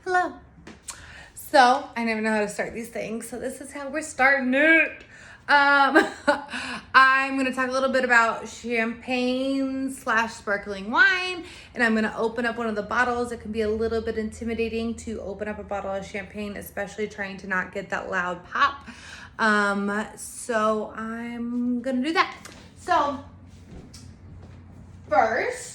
Hello. So I never know how to start these things, so this is how we're starting it. I'm gonna talk a little bit about champagne / sparkling wine, and I'm gonna open up one of the bottles. It can be a little bit intimidating to open up a bottle of champagne, especially trying to not get that loud pop. So I'm gonna do that. So first,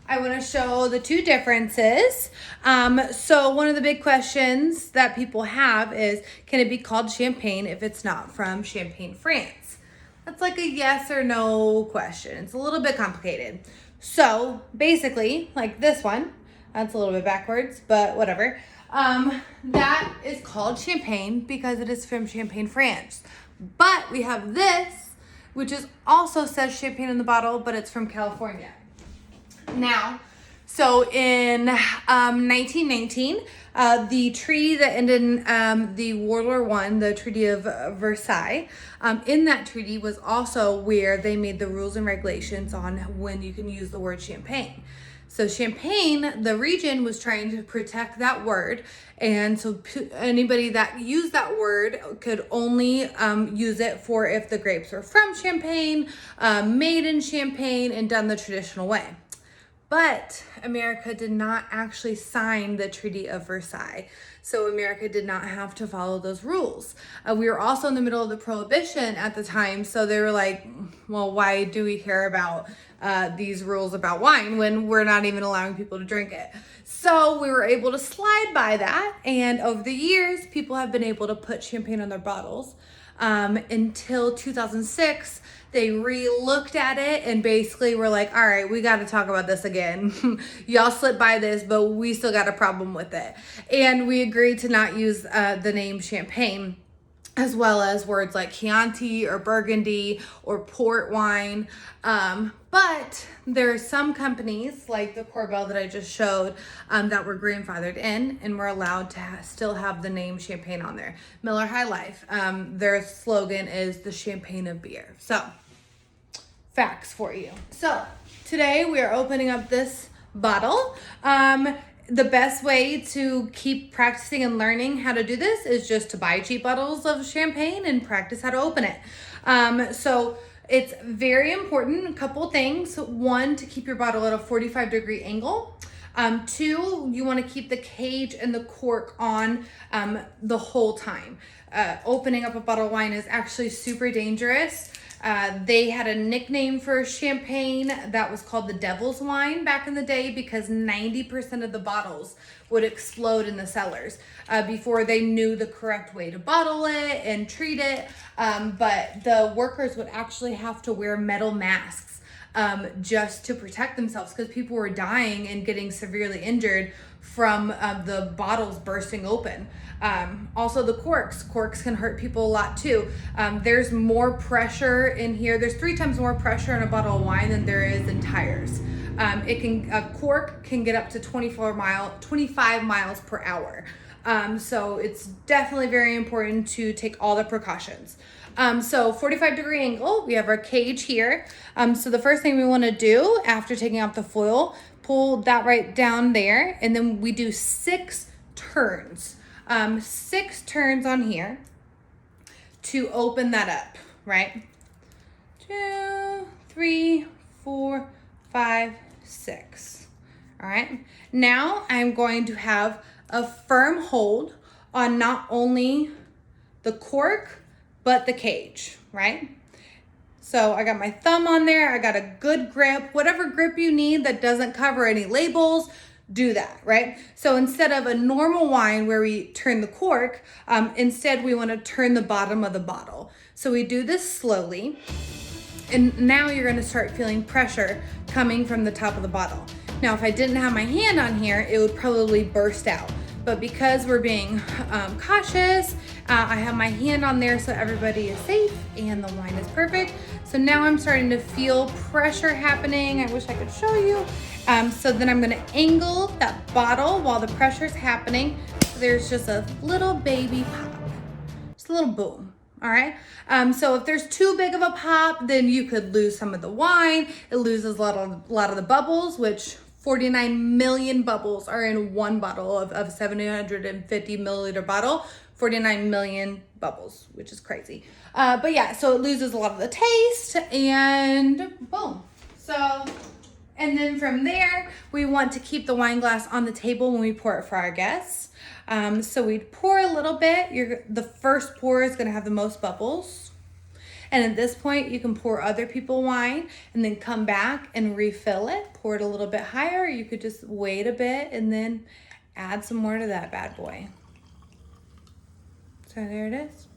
I want to show the two differences. So one of the big questions that people have is, can it be called champagne if it's not from Champagne, France? That's like a yes or no question. It's a little bit complicated. So basically, like this one, that's a little bit backwards, but whatever. That is called champagne because it is from Champagne, France. But we have this, which is also says champagne in the bottle, but it's from California. Now, so in 1919, the treaty that ended the World War I, the Treaty of Versailles, in that treaty was also where they made the rules and regulations on when you can use the word champagne. So Champagne, the region, was trying to protect that word, and so anybody that used that word could only use it for if the grapes were from Champagne, made in Champagne, and done the traditional way. But America did not actually sign the Treaty of Versailles. So America did not have to follow those rules. We were also in the middle of the Prohibition at the time. So they were like, well, why do we care about these rules about wine when we're not even allowing people to drink it? So we were able to slide by that. And over the years, people have been able to put champagne on their bottles. Until 2006, they re-looked at it and basically were like, all right, we got to talk about this again. Y'all slipped by this, but we still got a problem with it. And we agreed to not use the name champagne, as well as words like Chianti or Burgundy or port wine. But there are some companies like the Korbel that I just showed that were grandfathered in and were allowed to still have the name champagne on there. Miller High Life, their slogan is the champagne of beer. So, facts for you. So, today we are opening up this bottle. The best way to keep practicing and learning how to do this is just to buy cheap bottles of champagne and practice how to open it. So it's very important, a couple things. One, to keep your bottle at a 45-degree angle. Two, you want to keep the cage and the cork on the whole time. Opening up a bottle of wine is actually super dangerous. They had a nickname for champagne that was called the devil's wine back in the day because 90% of the bottles would explode in the cellars before they knew the correct way to bottle it and treat it. But the workers would actually have to wear metal masks just to protect themselves because people were dying and getting severely injured from the bottles bursting open. Also the corks can hurt people a lot too. There's more pressure in here. There's 3 times more pressure in a bottle of wine than there is in tires. A cork can get up to 25 miles per hour. So it's definitely very important to take all the precautions. So 45-degree angle, we have our cage here. So the first thing we want to do after taking off the foil, pull that right down there, and then we do 6 turns. 6 turns on here to open that up, right? 2, 3, 4, 5, 6. All right. Now I'm going to have a firm hold on not only the cork, but the cage, right? So I got my thumb on there. I got a good grip, whatever grip you need that doesn't cover any labels, do that, right? So instead of a normal wine where we turn the cork, instead we want to turn the bottom of the bottle. So we do this slowly, and now you're going to start feeling pressure coming from the top of the bottle. Now, if I didn't have my hand on here, it would probably burst out. But because we're being cautious, I have my hand on there so everybody is safe and the wine is perfect. So now I'm starting to feel pressure happening. I wish I could show you. So then I'm gonna angle that bottle while the pressure's happening. So there's just a little baby pop, just a little boom. All right. So if there's too big of a pop, then you could lose some of the wine. It loses a lot of the bubbles, which 49 million bubbles are in one bottle of 750 milliliter bottle. 49 million bubbles, which is crazy. But yeah, so it loses a lot of the taste, and boom. So, and then from there, we want to keep the wine glass on the table when we pour it for our guests. So we'd pour a little bit. The first pour is gonna have the most bubbles. And at this point, you can pour other people wine and then come back and refill it. Pour it a little bit higher. You could just wait a bit and then add some more to that bad boy. So there it is.